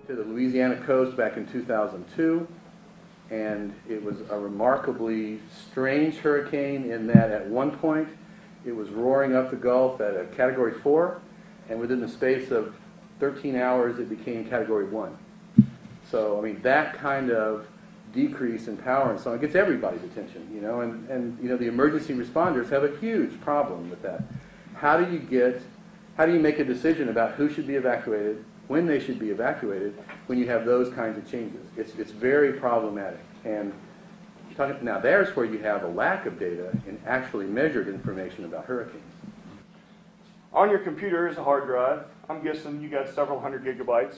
to the Louisiana coast back in 2002, and it was a remarkably strange hurricane in that at one point it was roaring up the Gulf at a Category 4, and within the space of 13 hours it became Category 1. So, I mean, that kind of decrease in power and so on gets everybody's attention, you know, and you know, the emergency responders have a huge problem with that. How do you make a decision about who should be evacuated, when they should be evacuated, when you have those kinds of changes? It's very problematic. And now there's where you have a lack of data and actually measured information about hurricanes. On your computer is a hard drive. I'm guessing you got several hundred gigabytes.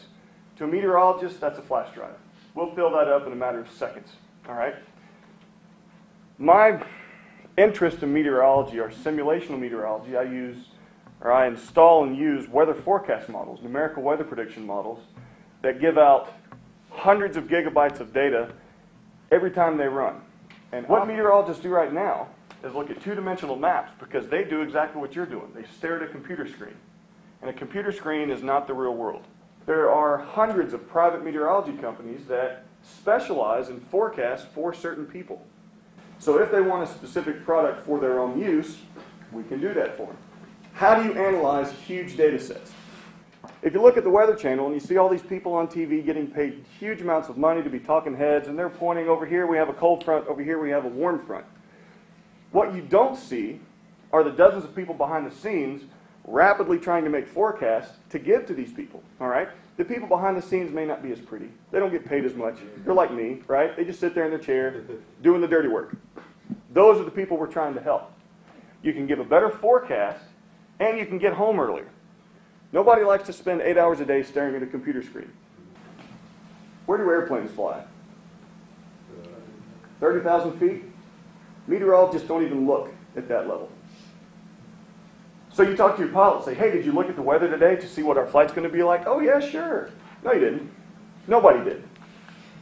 To a meteorologist, that's a flash drive. We'll fill that up in a matter of seconds. All right? My interest in meteorology, or simulational meteorology, I install and use weather forecast models, numerical weather prediction models, that give out hundreds of gigabytes of data every time they run. And what meteorologists do right now is look at two-dimensional maps, because they do exactly what you're doing. They stare at a computer screen. And a computer screen is not the real world. There are hundreds of private meteorology companies that specialize in forecasts for certain people. So if they want a specific product for their own use, we can do that for them. How do you analyze huge data sets? If you look at the Weather Channel and you see all these people on TV getting paid huge amounts of money to be talking heads, and they're pointing over here we have a cold front, over here we have a warm front. What you don't see are the dozens of people behind the scenes rapidly trying to make forecasts to give to these people, all right? The people behind the scenes may not be as pretty. They don't get paid as much. They're like me, right? They just sit there in their chair doing the dirty work. Those are the people we're trying to help. You can give a better forecast, and you can get home earlier. Nobody likes to spend 8 hours a day staring at a computer screen. Where do airplanes fly? 30,000 feet? Meteorologists don't even look at that level. So you talk to your pilot and say, hey, did you look at the weather today to see what our flight's going to be like? Oh, yeah, sure. No, you didn't. Nobody did.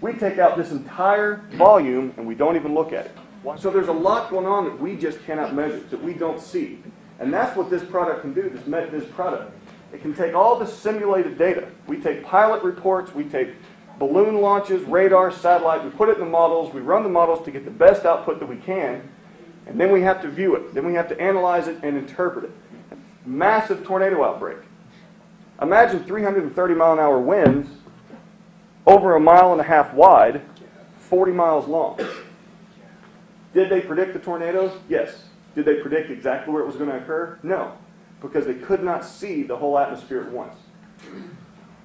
We take out this entire volume and we don't even look at it. So there's a lot going on that we just cannot measure, that we don't see. And that's what this product can do, this product. It can take all the simulated data. We take pilot reports, we take balloon launches, radar, satellite, we put it in the models, we run the models to get the best output that we can, and then we have to view it. Then we have to analyze it and interpret it. Massive tornado outbreak. Imagine 330 mile an hour winds over 1.5 miles wide, 40 miles long. Did they predict the tornadoes? Yes. Did they predict exactly where it was going to occur? No, because they could not see the whole atmosphere at once.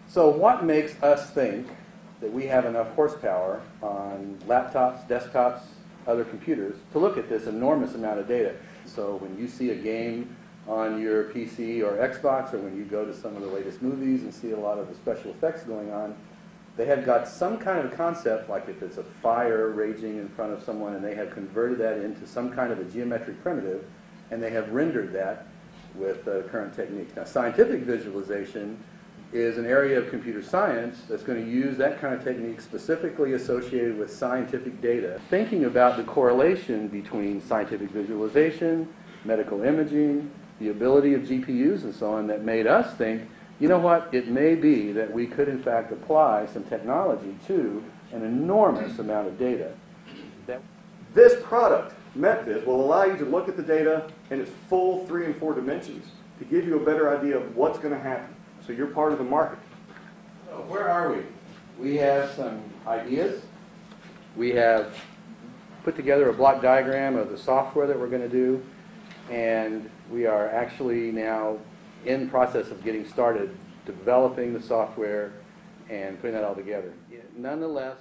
So what makes us think that we have enough horsepower on laptops, desktops, other computers to look at this enormous amount of data? So when you see a game on your PC or Xbox, or when you go to some of the latest movies and see a lot of the special effects going on, they have got some kind of concept, like if it's a fire raging in front of someone, and they have converted that into some kind of a geometric primitive, and they have rendered that with current techniques. Now, scientific visualization is an area of computer science that's going to use that kind of technique specifically associated with scientific data. Thinking about the correlation between scientific visualization, medical imaging, the ability of GPUs and so on, that made us think, you know what, it may be that we could in fact apply some technology to an enormous amount of data. This product, MetViz, will allow you to look at the data in its full 3 and 4 dimensions to give you a better idea of what's going to happen. So you're part of the market. So where are we? We have some ideas. We have put together a block diagram of the software that we're going to do, and we are actually now in process of getting started developing the software and putting that all together. Nonetheless,